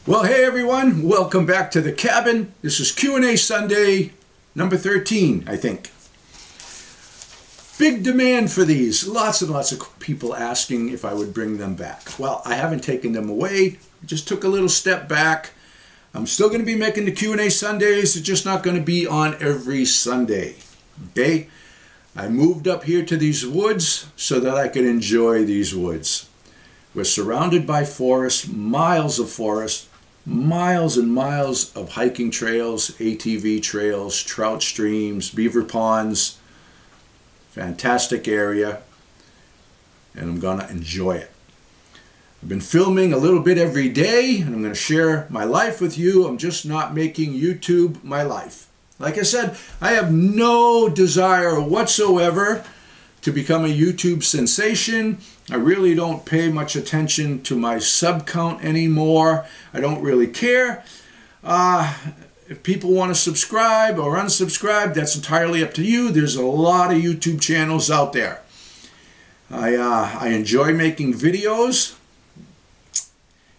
Well, hey everyone, welcome back to the cabin. This is Q&A Sunday, number 13, I think. Big demand for these. Lots and lots of people asking if I would bring them back. Well, I haven't taken them away. Just took a little step back. I'm still going to be making the Q&A Sundays. It's just not going to be on every Sunday. Okay? I moved up here to these woods so that I could enjoy these woods. We're surrounded by forest, miles of forest, miles and miles of hiking trails, ATV trails, trout streams, beaver ponds. Fantastic area, and I'm gonna enjoy it. I've been filming a little bit every day, and I'm gonna share my life with you. I'm just not making YouTube my life. Like I said, I have no desire whatsoever to become a YouTube sensation. I really don't pay much attention to my sub count anymore. I don't really care. If people want to subscribe or unsubscribe, that's entirely up to you. There's a lot of YouTube channels out there. I enjoy making videos,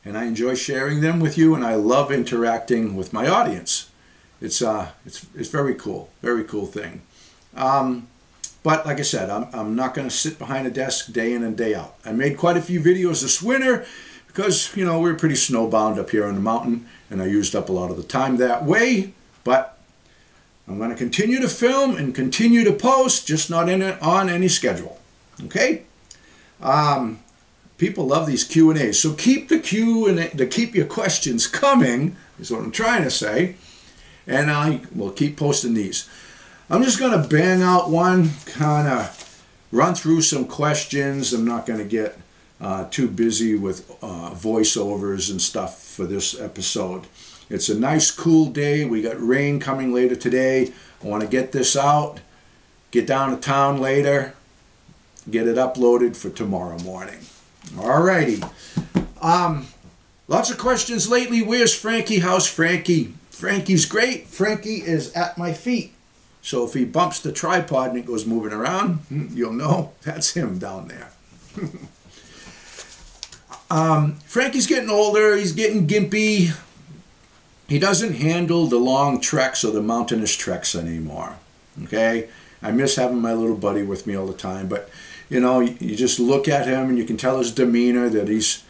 and I enjoy sharing them with you, and I love interacting with my audience. It's very cool thing. But like I said, I'm not going to sit behind a desk day in and day out. I made quite a few videos this winter because, you know, we're pretty snowbound up here on the mountain, and I used up a lot of the time that way. But I'm going to continue to film and continue to post, just not on any schedule. Okay? People love these Q&As, so keep the keep your questions coming, is what I'm trying to say, and I will keep posting these. I'm just going to bang out one, kind of run through some questions. I'm not going to get too busy with voiceovers and stuff for this episode. It's a nice cool day. We got rain coming later today. I want to get this out, get down to town later, get it uploaded for tomorrow morning. Alrighty. Lots of questions lately. Where's Frankie? How's Frankie? Frankie's great. Frankie is at my feet. So if he bumps the tripod and it goes moving around, you'll know that's him down there. Frankie's getting older. He's getting gimpy. He doesn't handle the long treks or the mountainous treks anymore. Okay? I miss having my little buddy with me all the time. But, you know, you just look at him and you can tell his demeanor that he's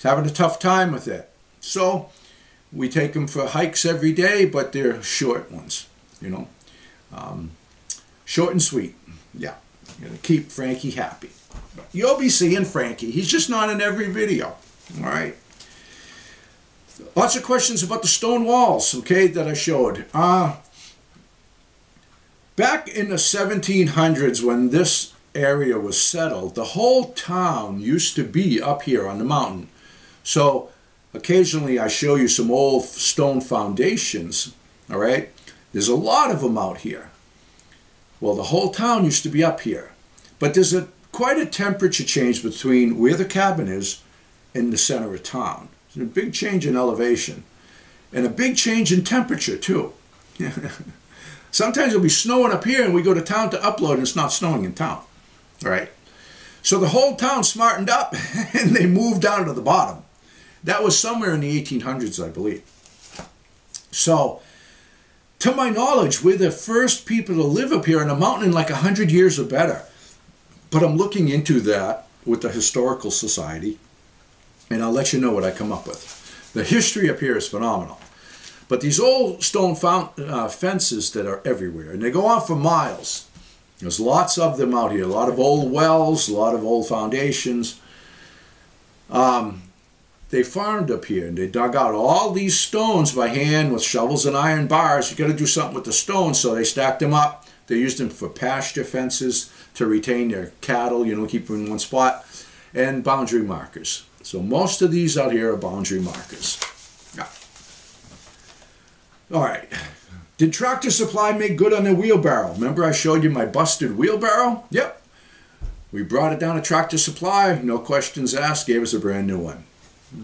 having a tough time with it. So we take him for hikes every day, but they're short ones, you know. Short and sweet. Yeah, gonna keep Frankie happy. You'll be seeing Frankie. He's just not in every video. All right. Lots of questions about the stone walls, okay, that I showed. Back in the 1700s, when this area was settled, the whole town used to be up here on the mountain. So occasionally I show you some old stone foundations. All right. There's a lot of them out here. Well, the whole town used to be up here. But there's quite a temperature change between where the cabin is and the center of town. There's a big change in elevation. And a big change in temperature, too. Sometimes it'll be snowing up here and we go to town to upload and it's not snowing in town. All right? So the whole town smartened up and they moved down to the bottom. That was somewhere in the 1800s, I believe. So, to my knowledge, we're the first people to live up here on a mountain in like 100 years or better. But I'm looking into that with the Historical Society, and I'll let you know what I come up with. The history up here is phenomenal. But these old stone fences that are everywhere, and they go on for miles. There's lots of them out here, a lot of old wells, a lot of old foundations. They farmed up here, and they dug out all these stones by hand with shovels and iron bars. You got to do something with the stones, so they stacked them up. They used them for pasture fences to retain their cattle, you know, keep them in one spot, and boundary markers. So most of these out here are boundary markers. Yeah. All right. Did Tractor Supply make good on their wheelbarrow? Remember I showed you my busted wheelbarrow? Yep. We brought it down to Tractor Supply, no questions asked, gave us a brand new one.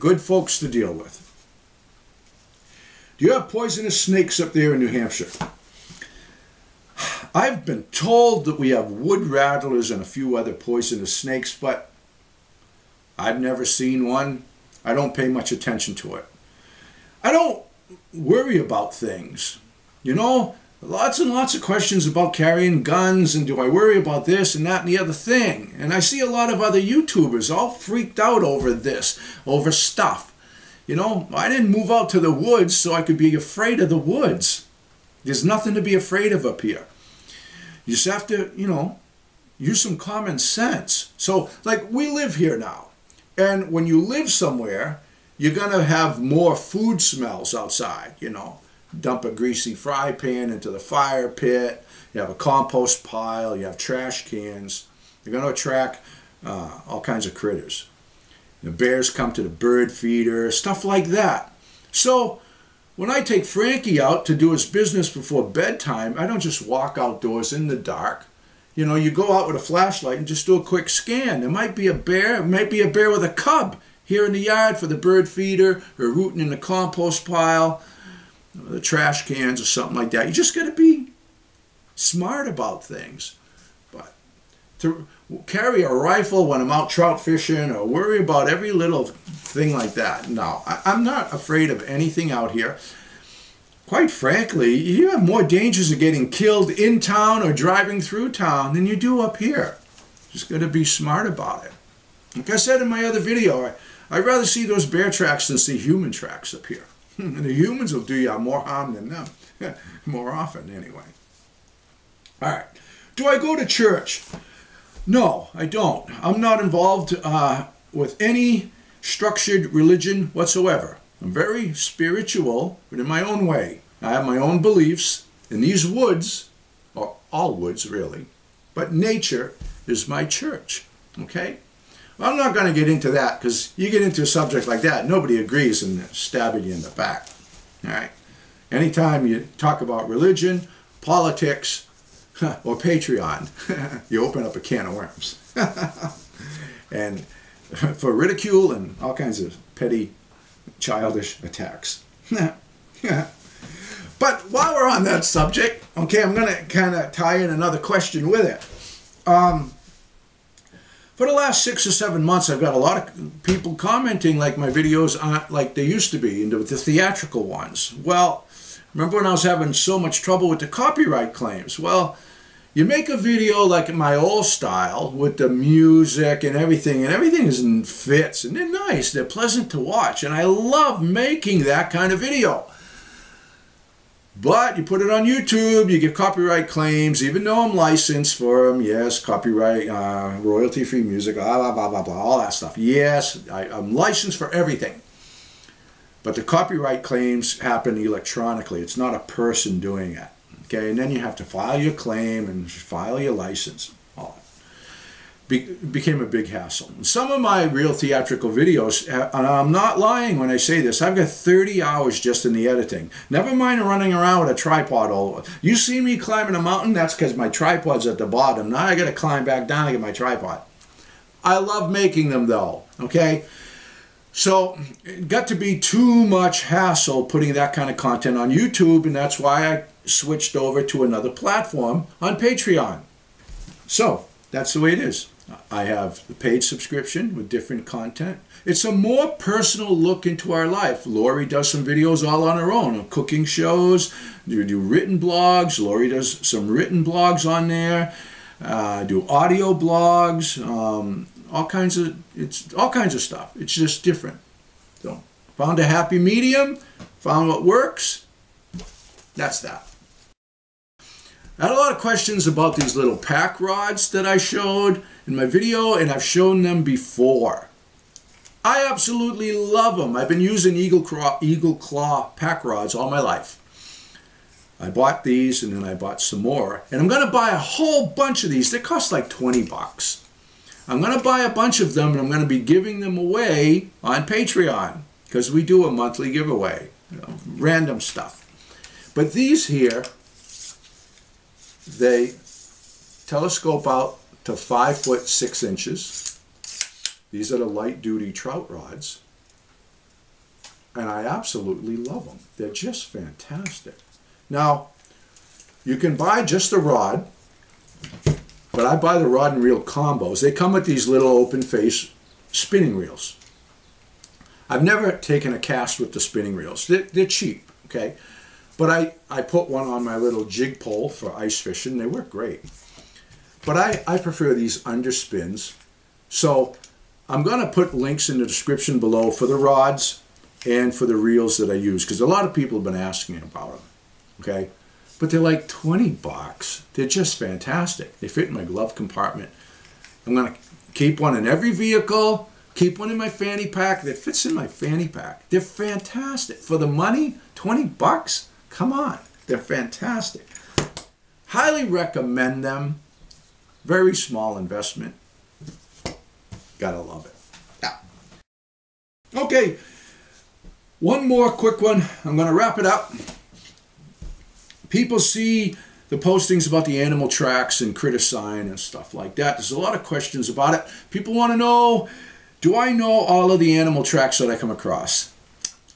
Good folks to deal with. Do you have poisonous snakes up there in New Hampshire? I've been told that we have wood rattlers and a few other poisonous snakes, but I've never seen one. I don't pay much attention to it. I don't worry about things. You know, lots and lots of questions about carrying guns and do I worry about this and that and the other thing. And I see a lot of other YouTubers all freaked out over this, over stuff. You know, I didn't move out to the woods so I could be afraid of the woods. There's nothing to be afraid of up here. You just have to, you know, use some common sense. So, like, we live here now. And when you live somewhere, you're going to have more food smells outside, you know. Dump a greasy fry pan into the fire pit. You have a compost pile. You have trash cans. You're going to attract all kinds of critters. The bears come to the bird feeder, stuff like that. So when I take Frankie out to do his business before bedtime, I don't just walk outdoors in the dark. You know, you go out with a flashlight and just do a quick scan. There might be a bear. It might be a bear with a cub here in the yard for the bird feeder or rooting in the compost pile, the trash cans or something like that. You just got to be smart about things. But to carry a rifle when I'm out trout fishing or worry about every little thing like that, no, I'm not afraid of anything out here. Quite frankly, you have more dangers of getting killed in town or driving through town than you do up here. Just got to be smart about it. Like I said in my other video, I'd rather see those bear tracks than see human tracks up here. And the humans will do you more harm than them. More often, anyway. All right. Do I go to church? No, I don't. I'm not involved with any structured religion whatsoever. I'm very spiritual, but in my own way. I have my own beliefs. In these woods, or all woods really, but nature is my church. Okay? Well, I'm not going to get into that because you get into a subject like that, nobody agrees and stabbing you in the back. All right? Anytime you talk about religion, politics, or Patreon, you open up a can of worms. And for ridicule and all kinds of petty, childish attacks. But while we're on that subject, okay, I'm going to kind of tie in another question with it. For the last 6 or 7 months, I've got a lot of people commenting like my videos aren't like they used to be, into the theatrical ones. Well, remember when I was having so much trouble with the copyright claims? Well, you make a video like in my old style with the music and everything is in fits, and they're nice, they're pleasant to watch, and I love making that kind of video. But you put it on YouTube, you get copyright claims, even though I'm licensed for them. Yes, copyright, royalty-free music, blah, blah, blah, blah, blah, all that stuff. Yes, I'm licensed for everything. But the copyright claims happen electronically. It's not a person doing it. Okay, and then you have to file your claim and file your license. All that. Became a big hassle. And some of my real theatrical videos, and I'm not lying when I say this, I've got 30 hours just in the editing. Never mind running around with a tripod all over. You see me climbing a mountain, that's because my tripod's at the bottom. Now I got to climb back down to get my tripod. I love making them though, okay? So it got to be too much hassle putting that kind of content on YouTube, and that's why I switched over to another platform on Patreon. So that's the way it is. I have the paid subscription with different content. It's a more personal look into our life. Lori does some videos all on her own, on cooking shows. You do written blogs. Lori does some written blogs on there. Do audio blogs. All kinds of stuff. It's just different. So found a happy medium. Found what works. That's that. I had a lot of questions about these little pack rods that I showed in my video, and I've shown them before. I absolutely love them. I've been using Eagle Claw pack rods all my life. I bought these and then I bought some more, and I'm going to buy a whole bunch of these. They cost like 20 bucks. I'm going to buy a bunch of them, and I'm going to be giving them away on Patreon because we do a monthly giveaway, you know, random stuff. But these here, they telescope out to 5'6". These are the light-duty trout rods, and I absolutely love them. They're just fantastic. Now, you can buy just the rod, but I buy the rod and reel combos. They come with these little open-face spinning reels. I've never taken a cast with the spinning reels. They're cheap, okay? But I put one on my little jig pole for ice fishing. They work great. But I prefer these underspins. So I'm going to put links in the description below for the rods and for the reels that I use, because a lot of people have been asking about them, okay? But they're like 20 bucks. They're just fantastic. They fit in my glove compartment. I'm going to keep one in every vehicle, keep one in my fanny pack. That fits in my fanny pack. They're fantastic. For the money, 20 bucks? Come on. They're fantastic. Highly recommend them. Very small investment. Gotta love it. Yeah. Okay. One more quick one. I'm going to wrap it up. People see the postings about the animal tracks and critter sign and stuff like that. There's a lot of questions about it. People want to know, do I know all of the animal tracks that I come across?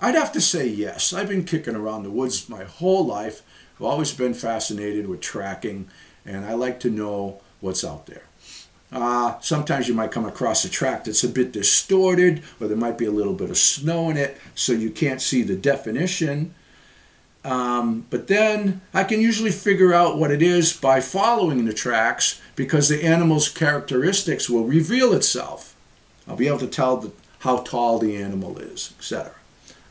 I'd have to say yes. I've been kicking around the woods my whole life. I've always been fascinated with tracking, and I like to know what's out there. Sometimes you might come across a track that's a bit distorted, or there might be a little bit of snow in it, so you can't see the definition. But then I can usually figure out what it is by following the tracks, because the animal's characteristics will reveal itself. I'll be able to tell how tall the animal is, etc.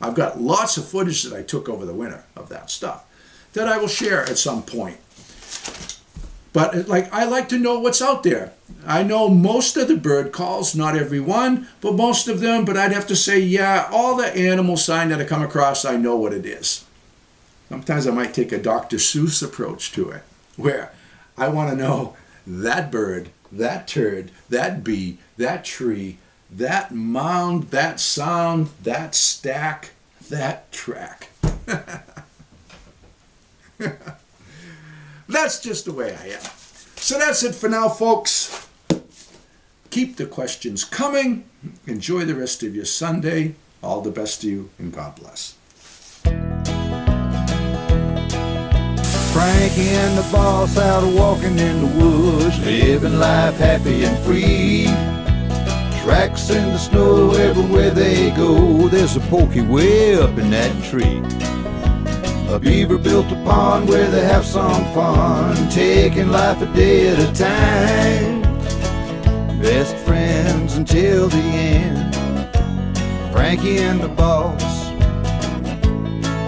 I've got lots of footage that I took over the winter of that stuff that I will share at some point. But I like to know what's out there. I know most of the bird calls, not every one, but most of them. But I'd have to say, yeah, all the animal sign that I come across, I know what it is. Sometimes I might take a Dr. Seuss approach to it, where I want to know that bird, that turd, that bee, that tree, that mound, that sound, that stack, that track. That's just the way I am. So that's it for now, folks. Keep the questions coming. Enjoy the rest of your Sunday. All the best to you, and God bless. Frankie and the boss out walking in the woods, living life happy and free. Tracks in the snow everywhere they go. There's a pokey way up in that tree. A beaver built a pond where they have some fun, taking life a day at a time. Best friends until the end. Frankie and the boss.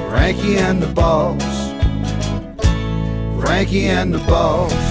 Frankie and the boss. Frankie and the boss.